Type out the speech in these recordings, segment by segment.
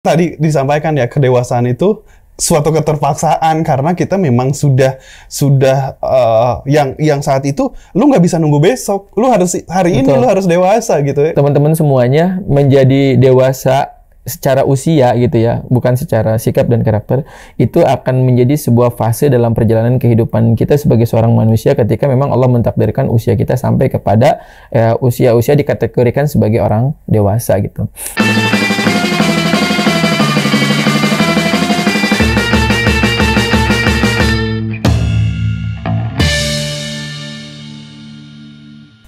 Tadi disampaikan ya, kedewasaan itu suatu keterpaksaan karena kita memang sudah yang saat itu lu nggak bisa nunggu besok, lu harus hari ini lu harus dewasa gitu ya. Teman-teman semuanya menjadi dewasa secara usia gitu ya, bukan secara sikap dan karakter, itu akan menjadi sebuah fase dalam perjalanan kehidupan kita sebagai seorang manusia ketika memang Allah mentakdirkan usia kita sampai kepada usia-usia dikategorikan sebagai orang dewasa gitu.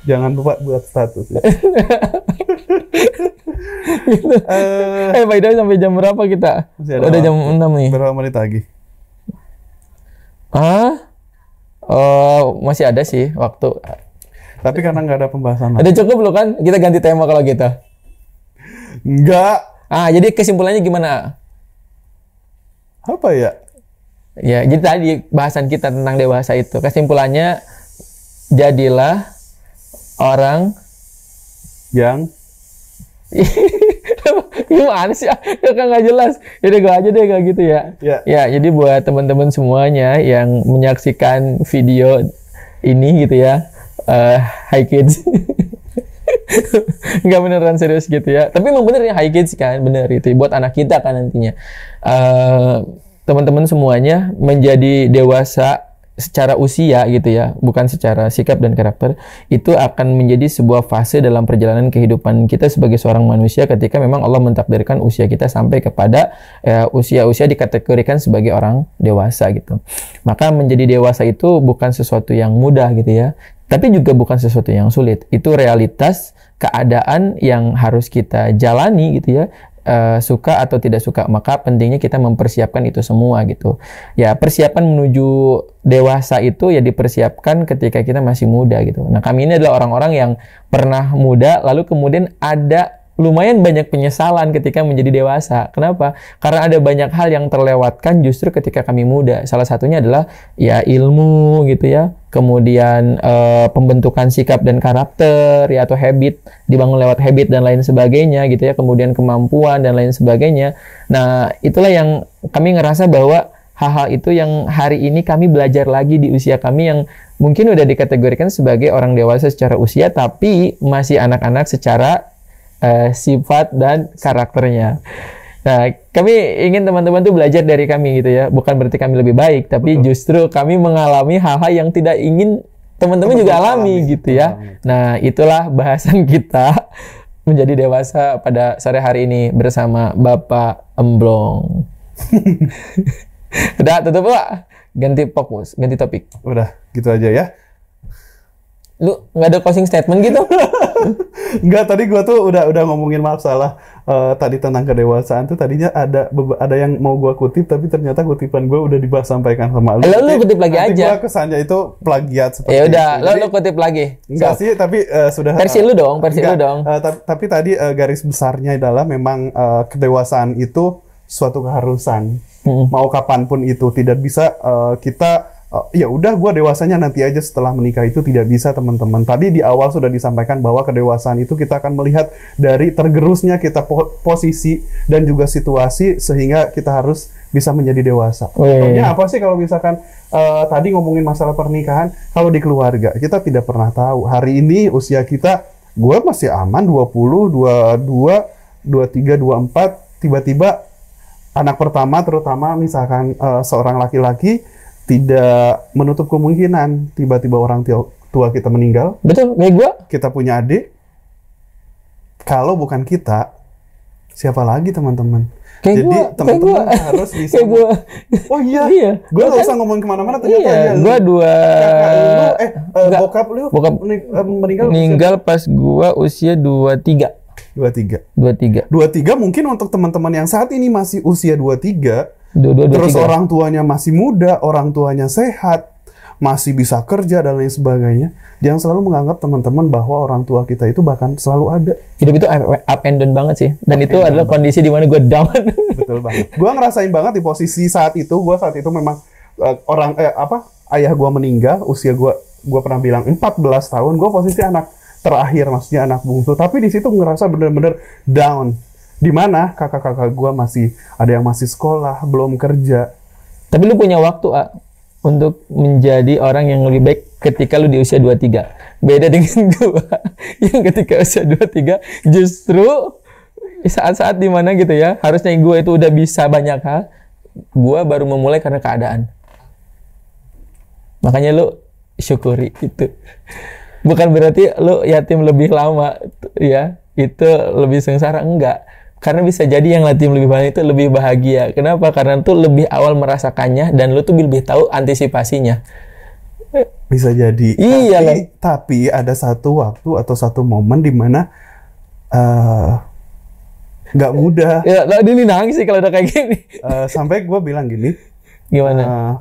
Jangan lupa buat status ya. Gitu. By the way, sampai jam berapa kita? Udah jam 6 nih. Berapa menit lagi? Masih ada sih waktu. Tapi karena nggak ada pembahasan. Ada cukup loh kan? Kita ganti tema kalau gitu. Enggak. Jadi kesimpulannya gimana? Apa ya? Ya, jadi tadi bahasan kita tentang dewasa itu. Kesimpulannya, jadilah orang yang gimana sih? Ya kan nggak jelas. Jadi gue aja deh kayak gitu ya. Ya, jadi buat teman-teman semuanya yang menyaksikan video ini gitu ya, hi kids. Nggak beneran serius gitu ya. Tapi emang bener ya, hi kids kan, bener itu buat anak kita kan nantinya. Teman-teman semuanya menjadi dewasa secara usia gitu ya, bukan secara sikap dan karakter, itu akan menjadi sebuah fase dalam perjalanan kehidupan kita sebagai seorang manusia ketika memang Allah mentakdirkan usia kita sampai kepada usia-usia dikategorikan sebagai orang dewasa gitu. Maka menjadi dewasa itu bukan sesuatu yang mudah gitu ya, tapi juga bukan sesuatu yang sulit. Itu realitas keadaan yang harus kita jalani gitu ya. Suka atau tidak suka, maka pentingnya kita mempersiapkan itu semua gitu ya. Persiapan menuju dewasa itu ya dipersiapkan ketika kita masih muda gitu. Nah, kami ini adalah orang-orang yang pernah muda lalu kemudian ada lumayan banyak penyesalan ketika menjadi dewasa. Kenapa? Karena ada banyak hal yang terlewatkan justru ketika kami muda. Salah satunya adalah ya ilmu gitu ya. Kemudian pembentukan sikap dan karakter ya, atau habit, dibangun lewat habit dan lain sebagainya gitu ya. Kemudian kemampuan dan lain sebagainya. Nah, itulah yang kami ngerasa bahwa hal-hal itu yang hari ini kami belajar lagi di usia kami yang mungkin udah dikategorikan sebagai orang dewasa secara usia tapi masih anak-anak secara sifat dan karakternya. Nah, kami ingin teman-teman tuh belajar dari kami gitu ya. Bukan berarti kami lebih baik, tapi justru kami mengalami hal-hal yang tidak ingin teman-teman juga alami gitu ya. Nah, itulah bahasan kita menjadi dewasa pada sore hari ini bersama Bapak Emblong. Udah, tutup Pak. Ganti fokus, ganti topik. Udah, gitu aja ya. Lu nggak ada closing statement gitu? Enggak, tadi gua tuh udah ngomongin masalah tadi tentang kedewasaan tuh tadinya ada yang mau gua kutip tapi ternyata kutipan gua udah sampaikan sama lu. Lu kutip lagi aja. Gua kesannya itu plagiat seperti ya udah, itu. lu kutip lagi. Enggak sih, tapi sudah versi lu dong. Tapi tadi garis besarnya adalah memang kedewasaan itu suatu keharusan. Mau kapanpun itu tidak bisa kita ya udah gue dewasanya nanti aja setelah menikah, itu tidak bisa teman-teman. Tadi di awal sudah disampaikan bahwa kedewasaan itu kita akan melihat dari tergerusnya kita posisi dan juga situasi sehingga kita harus bisa menjadi dewasa. Contohnya apa sih kalau misalkan tadi ngomongin masalah pernikahan, kalau di keluarga kita tidak pernah tahu hari ini usia kita, gue masih aman 20, 22, 23, 24, tiba-tiba anak pertama terutama misalkan seorang laki-laki tidak menutup kemungkinan tiba-tiba orang tua kita meninggal. Betul, kayak gue. Kita punya adik. Kalau bukan kita, siapa lagi teman-teman? Jadi teman-teman harus bisa. Oh iya. Gue nggak usah ngomongin kemana-mana. Iya. Gue bokap lu meninggal pas gue usia 23 mungkin untuk teman-teman yang saat ini masih usia 23. Terus 23. Orang tuanya masih muda, orang tuanya sehat, masih bisa kerja dan lain sebagainya. Jangan selalu menganggap teman-teman bahwa orang tua kita itu bahkan selalu ada. Hidup itu up and down banget sih. Dan itu adalah kondisi di mana gue down. Betul banget. Gue ngerasain banget di posisi saat itu. Gue saat itu memang ayah gue meninggal, usia gue pernah bilang 14 tahun. Gue posisi anak terakhir, maksudnya anak bungsu. Tapi di situ ngerasa bener-bener down. Di mana kakak-kakak gue masih ada yang masih sekolah, belum kerja. Tapi lu punya waktu untuk menjadi orang yang lebih baik ketika lu di usia 23. Beda dengan gue yang ketika usia 23 justru saat-saat dimana gitu ya, harusnya gue itu udah bisa banyak hal, gue baru memulai karena keadaan. Makanya lu syukuri itu. Bukan berarti lu yatim lebih lama ya, itu lebih sengsara, enggak. Karena bisa jadi yang yatim lebih banyak itu lebih bahagia. Kenapa? Karena tuh lebih awal merasakannya dan lu tuh lebih tahu antisipasinya. Bisa jadi. Iya, tapi ada satu waktu atau satu momen di mana nggak mudah. Ya, ini nangis sih kalau udah kayak gini. Sampai gue bilang gini. Gimana?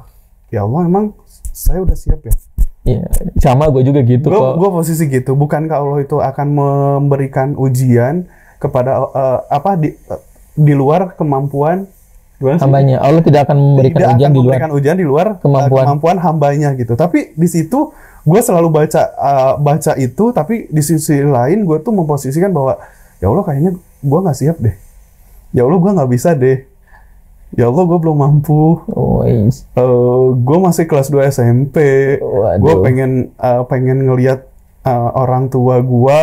Ya Allah, emang saya udah siap ya. Iya, sama gue juga gitu kok. Gue posisi gitu. Bukankah Allah itu akan memberikan ujian kepada di luar kemampuan hambanya? Allah tidak akan memberikan ujian di luar kemampuan hambanya gitu. Tapi di situ gue selalu baca itu, tapi di sisi lain gue tuh memposisikan bahwa ya Allah, kayaknya gue nggak siap deh. Ya Allah, gue nggak bisa deh. Ya Allah, gue belum mampu. Gue masih kelas 2 SMP. Gue pengen ngelihat orang tua gue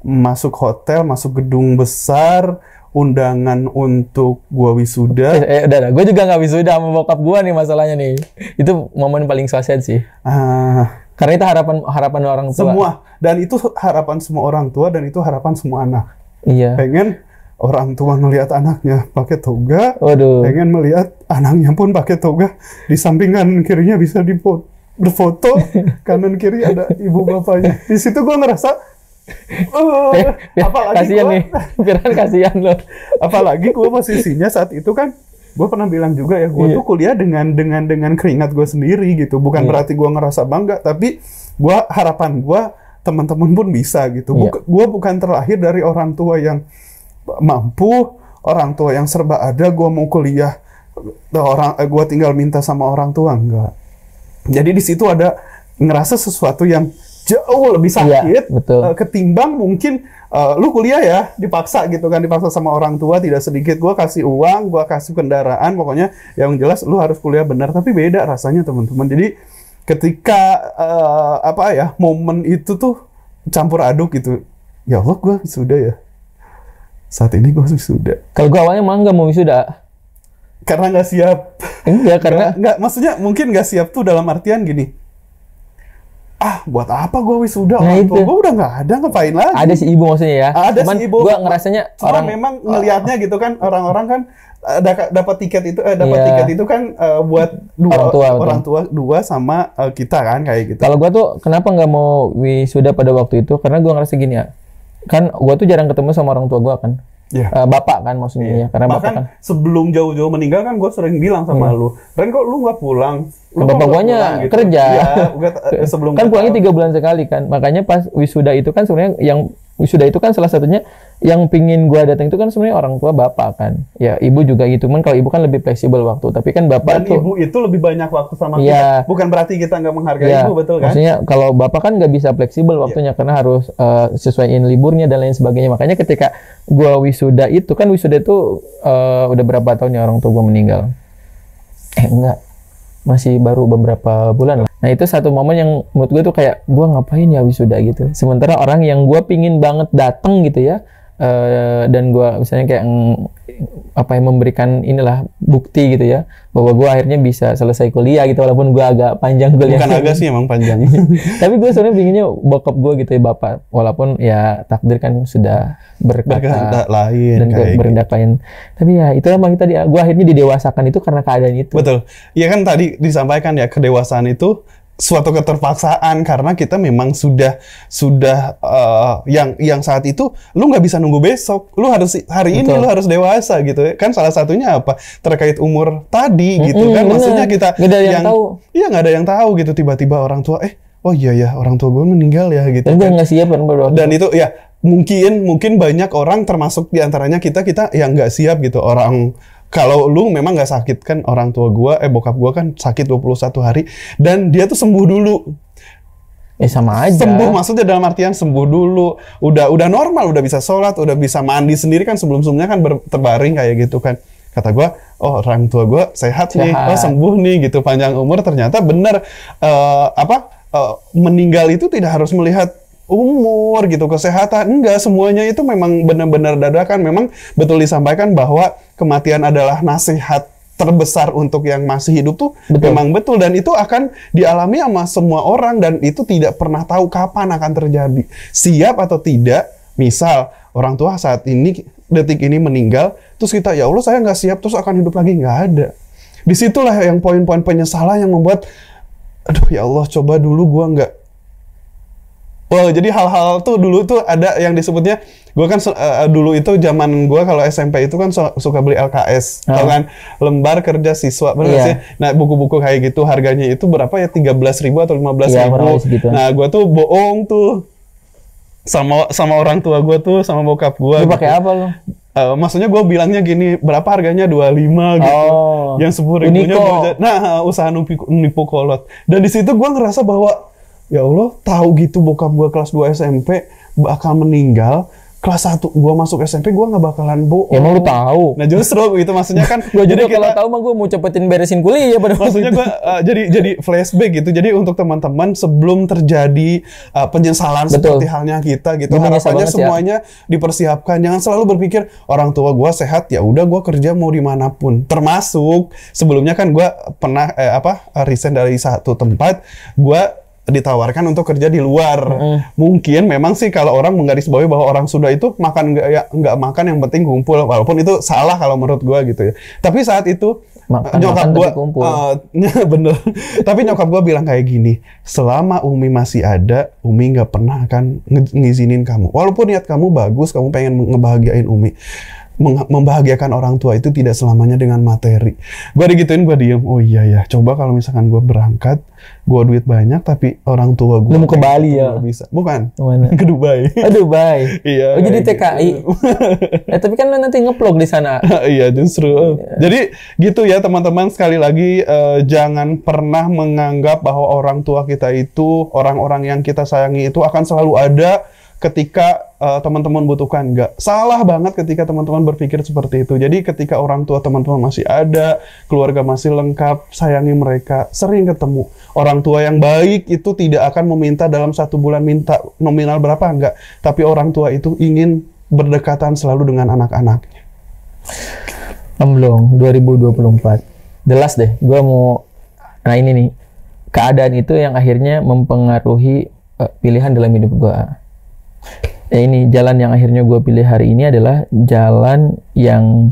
masuk hotel, masuk gedung besar, undangan untuk gua wisuda. Udah, gue juga nggak wisuda sama bokap gua nih masalahnya nih. Itu momen paling sosial sih. Karena itu harapan orang tua. Semua, dan itu harapan semua orang tua, dan itu harapan semua anak. Iya. Pengen orang tua ngelihat anaknya pakai toga, pengen melihat anaknya pun pakai toga. Di samping kanan kirinya bisa berfoto, kanan kiri ada ibu bapaknya. Di situ gua ngerasa apalagi kasian nih, Firhan kasian loh. Apalagi gue posisinya saat itu kan, gue pernah bilang juga ya, gue tuh kuliah dengan keringat gue sendiri gitu. Bukan berarti gue ngerasa bangga, tapi harapan gue teman-teman pun bisa gitu. Gue bukan terlahir dari orang tua yang mampu, orang tua yang serba ada. Gue mau kuliah, gue tinggal minta sama orang tua, enggak. Jadi di situ ada ngerasa sesuatu yang jauh lebih sakit, ketimbang mungkin lu kuliah ya dipaksa gitu kan, dipaksa sama orang tua tidak sedikit. Gue kasih uang, gue kasih kendaraan, pokoknya yang jelas lu harus kuliah benar. Tapi beda rasanya teman-teman. Jadi ketika momen itu tuh campur aduk gitu. Ya Allah, gue wisuda ya. Saat ini gue wisuda. Kalau gue awalnya malah nggak mau wisuda karena nggak siap. Enggak, karena nggak, maksudnya mungkin nggak siap tuh dalam artian gini. Buat apa gue wisuda? Orang tua gue udah nggak ada, ngapain lagi? Ada si ibu maksudnya ya. Ada si ibu. Gue ngerasanya orang memang ngelihatnya gitu kan, orang-orang kan dapat tiket itu kan buat orang tua dua sama kita kan kayak gitu. Kalau gue tuh kenapa nggak mau wisuda pada waktu itu? Karena gue ngerasa gini ya. Kan gue tuh jarang ketemu sama orang tua gue kan. Bapak kan maksudnya ya, karena bahkan bapak kan sebelum jauh-jauh meninggal kan gue sering bilang sama lu, Ren, kok lu nggak pulang? Bapak guanya gitu. Kerja. Sebelum kan pulangnya 3 bulan sekali kan, makanya pas wisuda itu kan sebenarnya yang wisuda itu kan salah satunya yang pingin gua datang itu kan sebenarnya orang tua bapak kan, ya ibu juga gitu. Kan kalau ibu kan lebih fleksibel waktu, tapi kan bapak dan ibu itu lebih banyak waktu sama kita. Bukan berarti kita nggak menghargai ibu, betul kan? Maksudnya kalau bapak kan nggak bisa fleksibel waktunya karena harus sesuaiin liburnya dan lain sebagainya. Makanya ketika gua wisuda itu kan, wisuda itu udah berapa tahun ya orang tua gua meninggal? Enggak, masih baru beberapa bulan lah. Nah itu satu momen yang menurut gue tuh kayak, gue ngapain ya wisuda gitu. Sementara orang yang gue pingin banget datang gitu ya, dan gue misalnya kayak memberikan inilah bukti gitu ya, bahwa gue akhirnya bisa selesai kuliah gitu, walaupun gue agak panjang kuliah. Bukan agak sih, emang panjang. Tapi gue sebenarnya pinginnya bokap gue gitu ya, bapak, walaupun ya takdir kan sudah berkata lain dan berkehendak lain. Tapi ya itulah bang, tadi gue akhirnya didewasakan itu karena keadaan itu. Betul. Iya kan tadi disampaikan ya, kedewasaan itu suatu keterpaksaan karena kita memang sudah yang saat itu lu nggak bisa nunggu besok, lu harus hari ini lu harus dewasa gitu ya kan. Salah satunya apa, terkait umur tadi gitu kan. Maksudnya kita nggak ada yang tahu gitu, tiba-tiba orang tua oh iya ya orang tua gue meninggal ya gitu dan gue nggak siap kan. Dan itu ya mungkin banyak orang termasuk diantaranya kita yang nggak siap gitu. Orang kalau lu memang nggak sakit kan, orang tua gue, bokap gue kan sakit 21 hari dan dia tuh sembuh dulu. Sama aja. Sembuh maksudnya dalam artian sembuh dulu, udah normal, udah bisa sholat, udah bisa mandi sendiri kan, sebelumnya kan terbaring kayak gitu kan. Kata gue, oh orang tua gue sehat nih, oh sembuh nih gitu, panjang umur. Ternyata bener meninggal itu tidak harus melihat umur gitu, kesehatan, enggak, semuanya itu memang benar-benar dadakan. Memang betul disampaikan bahwa kematian adalah nasihat terbesar untuk yang masih hidup tuh, memang betul, dan itu akan dialami sama semua orang, dan itu tidak pernah tahu kapan akan terjadi, siap atau tidak. Misal orang tua saat ini detik ini meninggal, terus kita ya Allah saya nggak siap terus akan hidup lagi, nggak ada. Disitulah yang poin-poin penyesalan yang membuat aduh ya Allah, coba dulu gua nggak. Wow, jadi hal-hal tuh dulu tuh ada yang disebutnya, gue kan dulu itu zaman gue kalau SMP itu kan suka beli LKS, tau kan, lembar kerja siswa, bener sih. Nah buku-buku kayak gitu harganya itu berapa ya, 13.000 atau 15.000. Nah gue tuh bohong tuh sama orang tua gue tuh, sama bokap gue. Lu pakai apa lo? Maksudnya gue bilangnya gini, berapa harganya, 25 gitu. Yang 10.000-nya usaha nipu kolot. Dan di situ gue ngerasa bahwa ya Allah, tahu gitu bokap gue kelas 2 SMP bakal meninggal, kelas 1 gue masuk SMP gue nggak bakalan bohong. Emang lu tahu? Nah justru gitu maksudnya kan. Gue jadi kalau tahu mah gue mau cepetin beresin kuliah pada maksudnya gue jadi flashback gitu. Jadi untuk teman-teman sebelum terjadi penyesalan seperti halnya kita gitu, harapannya semuanya dipersiapkan. Jangan selalu berpikir orang tua gue sehat ya udah gue kerja mau dimanapun. Termasuk sebelumnya kan gue pernah resign dari satu tempat, gue ditawarkan untuk kerja di luar. Mungkin memang sih kalau orang menggarisbawahi bahwa orang Sunda itu makan nggak makan, yang penting kumpul, walaupun itu salah kalau menurut gue gitu ya. Tapi saat itu nyokap gue bener. Tapi nyokap gue bilang kayak gini, selama Umi masih ada, Umi nggak pernah akan ngizinin kamu. Walaupun niat kamu bagus, kamu pengen ngebahagiain Umi. Membahagiakan orang tua itu tidak selamanya dengan materi. Gue digituin, gue diem. Oh iya ya, coba kalau misalkan gue berangkat, gue duit banyak tapi orang tua gue mau ke Bali ya? Bisa. Bukan. Mana? Ke Dubai. Dubai. Iya. Oh jadi TKI. Tapi kan lo nanti ngeplog di sana. Iya justru. Jadi gitu ya teman-teman, sekali lagi jangan pernah menganggap bahwa orang tua kita itu, orang-orang yang kita sayangi itu akan selalu ada ketika teman-teman butuhkan. Enggak. Salah banget ketika teman-teman berpikir seperti itu. Jadi ketika orang tua teman-teman masih ada, keluarga masih lengkap, sayangi mereka, sering ketemu. Orang tua yang baik itu tidak akan meminta dalam 1 bulan minta nominal berapa, enggak. Tapi orang tua itu ingin berdekatan selalu dengan anak-anaknya. Belum, 2024. Jelas deh, gue mau... Nah ini nih, keadaan itu yang akhirnya mempengaruhi pilihan dalam hidup gue. Ini jalan yang akhirnya gue pilih hari ini adalah jalan yang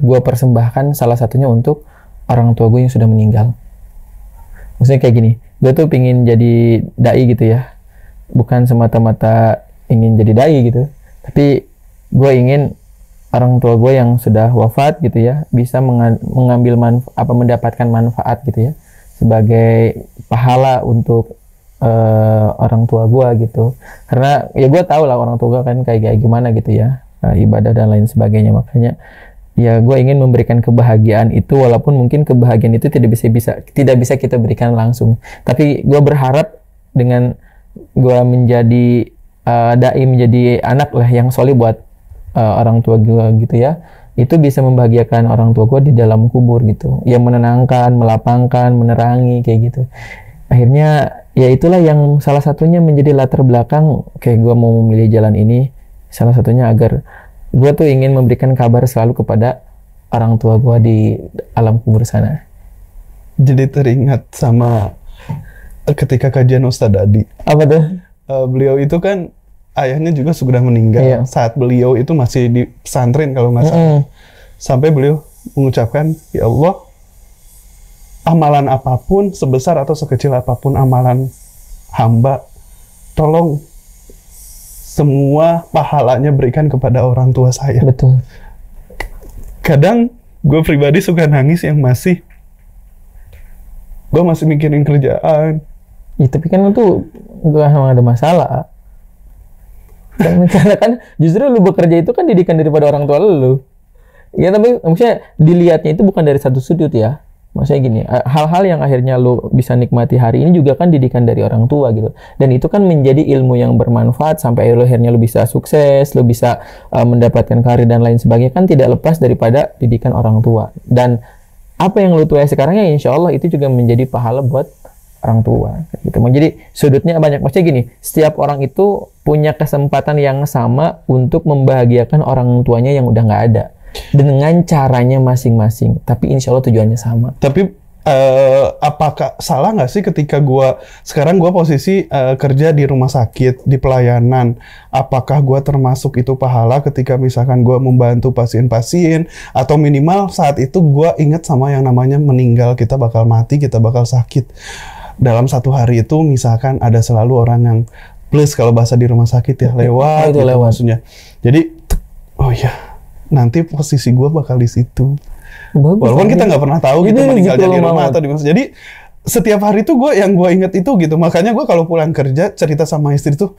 gue persembahkan salah satunya untuk orang tua gue yang sudah meninggal. Maksudnya kayak gini, gue tuh pingin jadi dai gitu ya, bukan semata-mata ingin jadi dai gitu, tapi gue ingin orang tua gue yang sudah wafat gitu ya bisa mengambil mendapatkan manfaat gitu ya sebagai pahala untuk orang tua gue gitu. Karena ya gue tau lah orang tua gue kan kayak gimana gitu ya, ibadah dan lain sebagainya. Makanya ya gue ingin memberikan kebahagiaan itu, walaupun mungkin kebahagiaan itu tidak bisa kita berikan langsung. Tapi gue berharap dengan gue menjadi dai, menjadi anak lah yang soleh buat orang tua gue gitu ya, itu bisa membahagiakan orang tua gue di dalam kubur gitu, yang menenangkan, melapangkan, menerangi kayak gitu. Akhirnya ya itulah yang salah satunya menjadi latar belakang kayak gue mau memilih jalan ini, salah satunya agar gue tuh ingin memberikan kabar selalu kepada orang tua gue di alam kubur sana. Jadi teringat sama ketika kajian Ustadz Adi. Apa tuh? Beliau itu kan ayahnya juga sudah meninggal saat beliau itu masih di pesantren kalau nggak salah. Sampai beliau mengucapkan, ya Allah, amalan apapun, sebesar atau sekecil apapun amalan hamba, tolong semua pahalanya berikan kepada orang tua saya. Betul. Kadang gue pribadi suka nangis yang gue masih mikirin kerjaan. Ya, tapi kan itu gak ada masalah. Dan karena kan justru lu bekerja itu kan didikan daripada orang tua lu. Ya tapi maksudnya dilihatnya itu bukan dari satu sudut ya. Maksudnya gini, hal-hal yang akhirnya lo bisa nikmati hari ini juga kan didikan dari orang tua gitu. Dan itu kan menjadi ilmu yang bermanfaat sampai akhirnya lo bisa sukses, lo bisa mendapatkan karir dan lain sebagainya, kan tidak lepas daripada didikan orang tua. Dan apa yang lo tuai sekarang ya insya Allah itu juga menjadi pahala buat orang tua gitu. Jadi sudutnya banyak. Maksudnya gini, setiap orang itu punya kesempatan yang sama untuk membahagiakan orang tuanya yang udah nggak ada dengan caranya masing-masing, tapi insya Allah tujuannya sama. Tapi apakah salah nggak sih ketika sekarang gue posisi kerja di rumah sakit, di pelayanan, apakah gue termasuk itu pahala ketika misalkan gue membantu pasien-pasien, atau minimal saat itu gue ingat sama yang namanya meninggal, kita bakal mati, kita bakal sakit. Dalam satu hari itu misalkan ada selalu orang yang plus, kalau bahasa di rumah sakit ya, lewat gitu maksudnya. Jadi oh ya, nanti posisi gue bakal di situ. Walaupun kita nggak pernah tahu gitu meninggalnya di rumah atau di mana. Jadi setiap hari tuh yang gue inget itu gitu. Makanya gue kalau pulang kerja cerita sama istri tuh,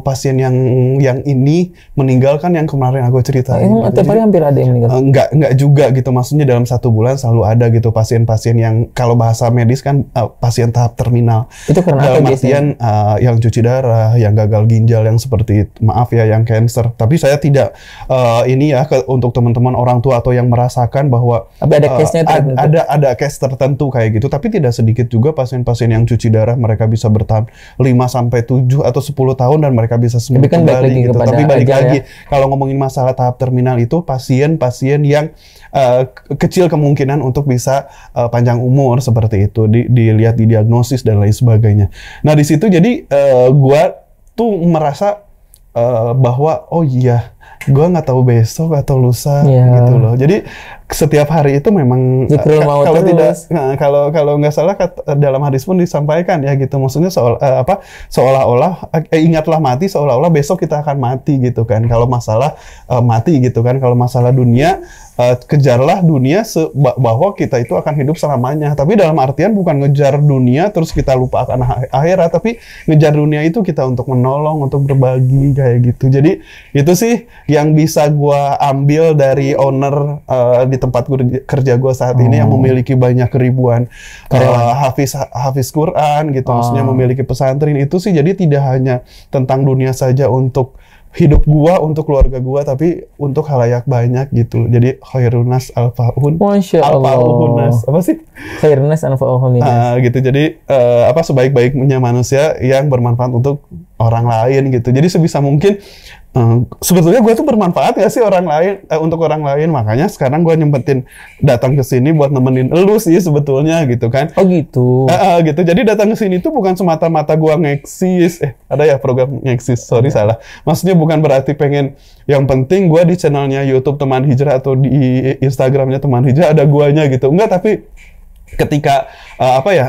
pasien yang ini meninggal kan yang kemarin aku ceritain. Tiap hari hampir ada yang meninggal. Enggak juga gitu. Maksudnya dalam 1 bulan selalu ada gitu pasien-pasien yang kalau bahasa medis kan pasien tahap terminal. Itu karena dalam artian yang cuci darah, yang gagal ginjal, yang seperti itu. Maaf ya, yang cancer. Tapi saya tidak ini ya untuk teman-teman orang tua atau yang merasakan bahwa ada case-nya ada case tertentu kayak gitu. Tapi tidak sedikit juga pasien-pasien yang cuci darah mereka bisa bertahan 5 sampai 7 atau 10 tahun dan mereka bisa sembuh kembali gitu. Tapi balik lagi kalau ngomongin masalah tahap terminal itu pasien-pasien yang kecil kemungkinan untuk bisa panjang umur seperti itu, dilihat di diagnosis dan lain sebagainya. Nah di situ jadi gua tuh merasa bahwa oh iya, gua nggak tahu besok atau lusa gitu loh. Jadi setiap hari itu memang kalau tidak kalau nggak salah dalam hadis pun disampaikan ya gitu, maksudnya seolah-olah ingatlah mati seolah-olah besok kita akan mati gitu kan. Kalau masalah mati gitu kan, kalau masalah dunia kejarlah dunia bahwa kita itu akan hidup selamanya. Tapi dalam artian bukan ngejar dunia terus kita lupa akan akhirat, tapi ngejar dunia itu kita untuk menolong, untuk berbagi kayak gitu. Jadi itu sih yang bisa gua ambil dari owner di tempat kerja gue saat ini yang memiliki banyak ribuan hafiz Quran gitu, maksudnya memiliki pesantren itu sih. Jadi tidak hanya tentang dunia saja untuk hidup gua, untuk keluarga gua, tapi untuk khalayak banyak gitu. Jadi khairunas alfa'un. Masya Allah. Apa sih? Khairunas alfa'un. Gitu. Jadi sebaik-baiknya manusia yang bermanfaat untuk orang lain gitu. Jadi sebisa mungkin sebetulnya gue tuh bermanfaat gak sih untuk orang lain, makanya sekarang gue nyempetin datang ke sini buat nemenin elu sih sebetulnya gitu kan. Oh gitu. Gitu. Jadi datang ke sini tuh bukan semata-mata gue ngeksis, ada ya program ngeksis, sorry salah. Maksudnya bukan berarti pengen, yang penting gue di channelnya YouTube Teman Hijrah atau di Instagramnya Teman Hijrah ada guanya gitu, enggak. Tapi ketika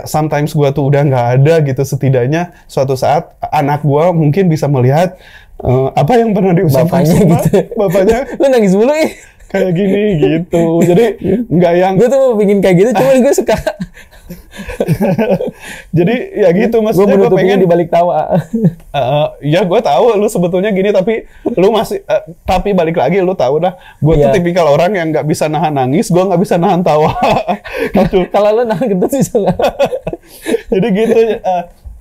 sometimes gue tuh udah nggak ada gitu, setidaknya suatu saat anak gue mungkin bisa melihat apa yang pernah diusahakan bapaknya lu nangis mulu kayak gini gitu. Jadi nggak yang gue tuh pingin kayak gitu, cuman gue suka jadi ya gitu, maksudnya gue pengen dibalik tawa. Ya gue tahu lu sebetulnya gini, tapi lu masih tapi balik lagi lu tahu dah gue tuh tipikal orang yang nggak bisa nahan nangis, gue nggak bisa nahan tawa gitu. Kalau lu nahan gitu sih jadi gitu.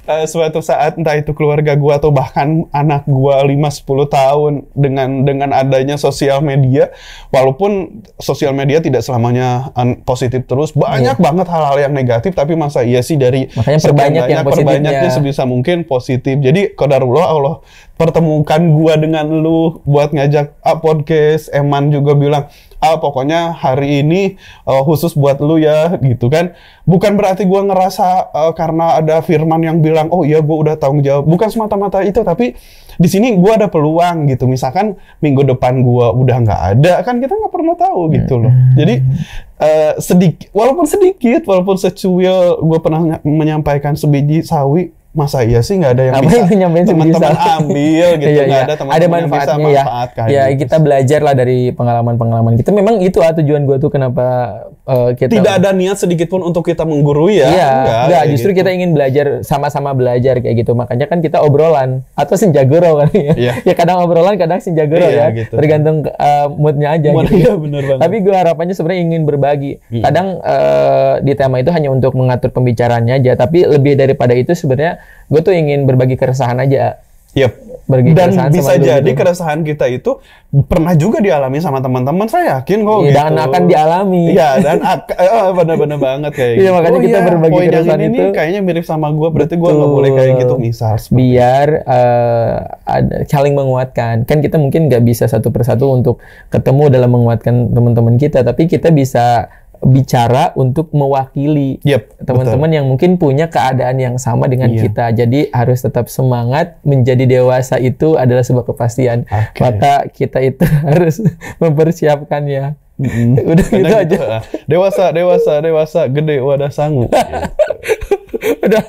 Suatu saat entah itu keluarga gua atau bahkan anak gua 5-10 tahun dengan adanya sosial media, walaupun sosial media tidak selamanya positif terus, banyak banget hal-hal yang negatif, tapi masa iya sih dari makanya perbanyaknya sebisa mungkin positif. Jadi qadarullah Allah pertemukan gua dengan lu buat ngajak podcast. Eman juga bilang pokoknya hari ini khusus buat lu ya gitu kan. Bukan berarti gue ngerasa karena ada firman yang bilang oh iya gue udah tanggung jawab, bukan semata-mata itu, tapi di sini gue ada peluang gitu. Misalkan minggu depan gue udah nggak ada, kan kita nggak pernah tahu gitu loh. Jadi walaupun sedikit, walaupun secuil gue pernah menyampaikan sebiji sawi masa iya sih nggak ada yang Apa bisa itu nyampein teman-teman ambil gitu, Iya, nggak iya. ada Ada teman-teman yang bisa manfaatnya ya. manfaatkan Ya gitu. kita belajar lah dari pengalaman-pengalaman kita. Memang itu tujuan gue tuh kenapa kita Tidak ada niat sedikit pun untuk kita menggurui ya. Iya, enggak, kayak justru gitu. kita ingin belajar, sama-sama belajar kayak gitu. Makanya kan kita obrolan atau senjagoro kan ya. Iya. Ya kadang obrolan, kadang senjagoro Iya, ya. gitu. Tergantung moodnya aja Mood, gitu. iya, bener banget. Tapi gue harapannya sebenarnya ingin berbagi. Kadang di tema itu hanya untuk mengatur pembicaraannya aja, tapi lebih daripada itu sebenarnya gue tuh ingin berbagi keresahan aja. Yep. Berbagi Dan keresahan bisa sama lu jadi gitu. keresahan kita itu pernah juga dialami sama teman-teman. Saya yakin kok Iya, gitu. dan akan dialami. Iya, dan benar-benar banget kayak Iya, gitu. makanya kita berbagi poin yang keresahan ini itu. kayaknya mirip sama gue, berarti gue nggak boleh kayak gitu misal. Biar ada saling menguatkan. Kan kita mungkin nggak bisa satu persatu untuk ketemu dalam menguatkan teman-teman kita, tapi kita bisa bicara untuk mewakili Yep, teman-teman yang mungkin punya keadaan yang sama dengan Iya. kita. Jadi harus tetap semangat. Menjadi dewasa itu adalah sebuah kepastian. Oke. Maka kita itu harus mempersiapkannya. Udah gitu Karena aja. Dewasa, gede, wadah sangu. udah.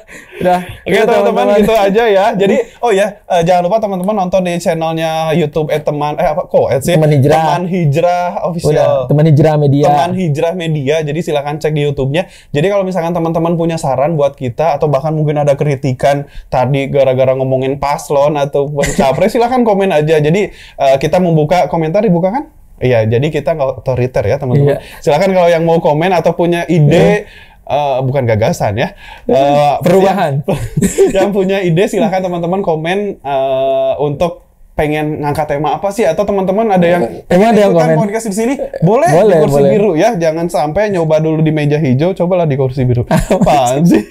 Oke teman-teman, gitu aja ya. Jadi jangan lupa teman-teman nonton di channelnya YouTube Teman Hijrah. Teman Hijrah Official. Udah, Teman Hijrah Media. Teman Hijrah Media. Jadi silakan cek di YouTube-nya. Jadi kalau misalkan teman-teman punya saran buat kita atau bahkan mungkin ada kritikan tadi gara-gara ngomongin paslon atau capres, silakan komen aja. Jadi kita membuka komentar, dibuka kan? Iya, jadi kita nggak otoriter ya teman-teman. Iya. Silakan kalau yang mau komen atau punya ide, bukan gagasan ya, Perubahan. yang punya ide silakan teman-teman komen untuk pengen ngangkat tema apa sih, atau teman-teman ada yang Emang ada yang ikutan komen? podcast di sini, boleh di Boleh, kursi boleh. biru ya, jangan sampai nyoba dulu di meja hijau, cobalah di kursi biru. Apaan sih?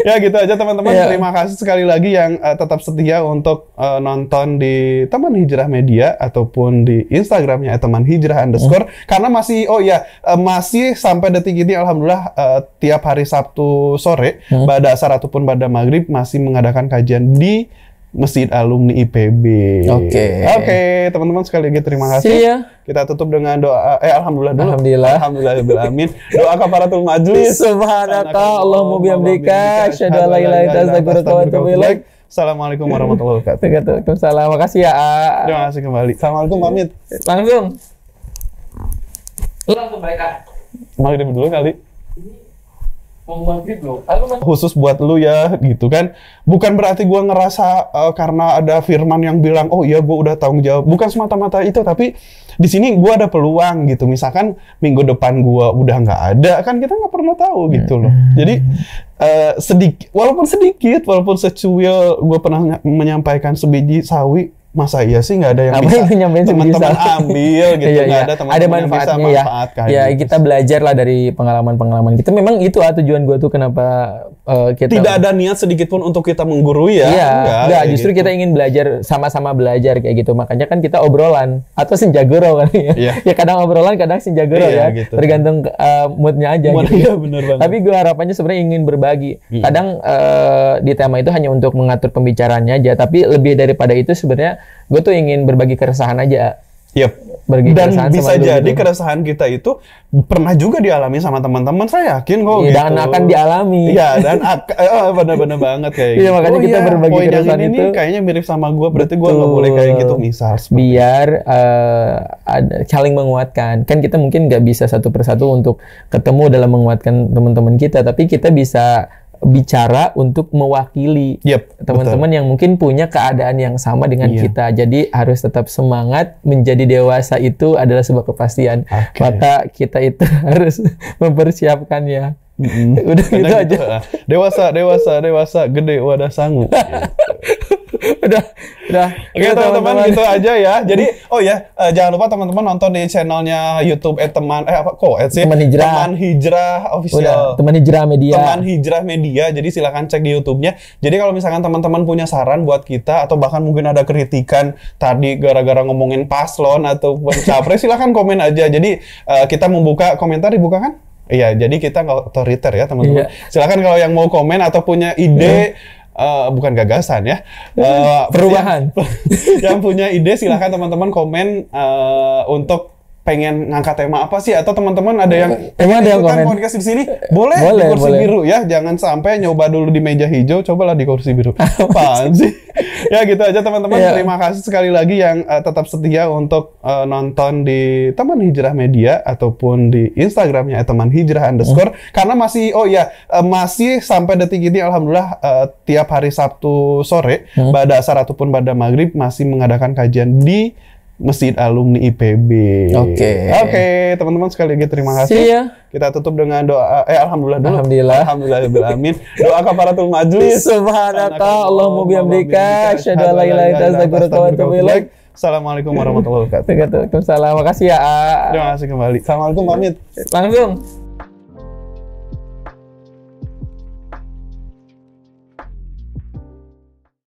Ya gitu aja teman-teman. Iya. Terima kasih sekali lagi yang tetap setia untuk nonton di Teman Hijrah Media ataupun di Instagramnya @temanhijrah_. Karena masih masih sampai detik ini alhamdulillah tiap hari Sabtu sore pada asar ataupun pada maghrib masih mengadakan kajian di Masjid Alumni IPB. Oke, teman-teman sekali lagi terima kasih. See ya. Kita tutup dengan doa. Alhamdulillah dulu. Alhamdulillah. Alhamdulillahirabbil Doa kafaratul majlis. Subhanaka Allahumma bihamdika asyhadu an la ilaha illa anta astaghfiruka wa atubu ilaik. Assalamualaikum warahmatullahi wabarakatuh. Waalaikumsalam. Makasih ya. Terima kasih kembali. Assalamualaikum, pamit. Langsung. Langsung balik. Maghrib dulu kali. Mau maghrib loh. Khusus buat lu ya, gitu kan. Bukan berarti gua ngerasa karena ada firman yang bilang, oh iya gua udah tanggung jawab. Bukan semata-mata itu, tapi di sini gua ada peluang gitu. Misalkan minggu depan gua udah nggak ada, kan kita nggak pernah tahu gitu loh. Jadi walaupun secuil gua pernah menyampaikan sebiji sawi, masa iya sih nggak ada yang Apa bisa itu nyampein sebiji teman-teman sawi? ambil gitu, Iya, nggak iya. ada teman-teman Ada yang bisa manfaatnya ya. manfaatkan Ya gitu. kita belajar lah dari pengalaman-pengalaman kita. Memang itu tujuan gue tuh kenapa kita Tidak ada niat sedikit pun untuk kita menggurui ya. Iya, Enggak, enggak, kayak justru gitu. kita ingin belajar, sama-sama belajar kayak gitu. Makanya kan kita obrolan atau senjagoro kan ya. Iya. Ya kadang obrolan, kadang senjagoro Iya, ya. gitu. Tergantung moodnya aja Mood, gitu. iya, bener banget. Tapi gue harapannya sebenarnya ingin berbagi. Kadang di tema itu hanya untuk mengatur pembicaraannya aja, tapi lebih daripada itu sebenarnya gue tuh ingin berbagi keresahan aja. Yep. Berbagi Dan keresahan bisa sama lu jadi gitu. keresahan kita itu pernah juga dialami sama teman-teman. Saya yakin kok Iya, gitu. dan akan dialami. Iya, dan benar-benar banget kayak Iya, gitu. makanya kita berbagi poin yang keresahan ini itu. kayaknya mirip sama gue, berarti gue nggak boleh kayak gitu misal. Biar ada saling menguatkan. Kan kita mungkin nggak bisa satu persatu untuk ketemu dalam menguatkan teman-teman kita, tapi kita bisa bicara untuk mewakili Yep, teman-teman yang mungkin punya keadaan yang sama dengan Iya. kita. Jadi harus tetap semangat. Menjadi dewasa itu adalah sebuah kepastian. Oke. Maka kita itu harus mempersiapkannya. Udah gitu Karena aja. Dewasa, gede, wadah sangu. udah. Oke teman-teman, gitu aja ya. Jadi jangan lupa teman-teman nonton di channelnya YouTube Teman Hijrah. Teman Hijrah Official. Udah, Teman Hijrah Media. Teman Hijrah Media. Jadi silakan cek di YouTube-nya. Jadi kalau misalkan teman-teman punya saran buat kita atau bahkan mungkin ada kritikan tadi gara-gara ngomongin paslon atau capres, silakan komen aja. Jadi kita membuka komentar, dibuka kan? Iya, jadi kita nggak otoriter ya teman-teman. Iya. Silakan kalau yang mau komen atau punya ide, bukan gagasan ya, Perubahan. yang punya ide silakan teman-teman komen untuk pengen ngangkat tema apa sih, atau teman-teman ada yang Emang ada yang ikutan komen? podcast di sini, boleh di kursi biru ya, jangan sampai nyoba dulu di meja hijau, cobalah di kursi biru. Apaan sih? Ya gitu aja teman-teman. Terima kasih sekali lagi yang tetap setia untuk nonton di Teman Hijrah Media ataupun di Instagramnya @temanhijrah_. Karena masih masih sampai detik ini alhamdulillah tiap hari Sabtu sore ba'da asar ataupun ba'da maghrib masih mengadakan kajian di Masjid Alumni IPB. Oke, teman-teman sekali lagi terima kasih. Kita tutup dengan doa. Alhamdulillah dulu. Alhamdulillah. Amin. Doa kafaratul majlis. Subhanaka Allahumma bihamdika asyhadu an la ilaha illa anta astaghfiruka wa atubu ilaik. Assalamualaikum warahmatullahi wabarakatuh. Waalaikumsalam. Makasih ya. Terima kasih kembali. Assalamualaikum, pamit. Langsung.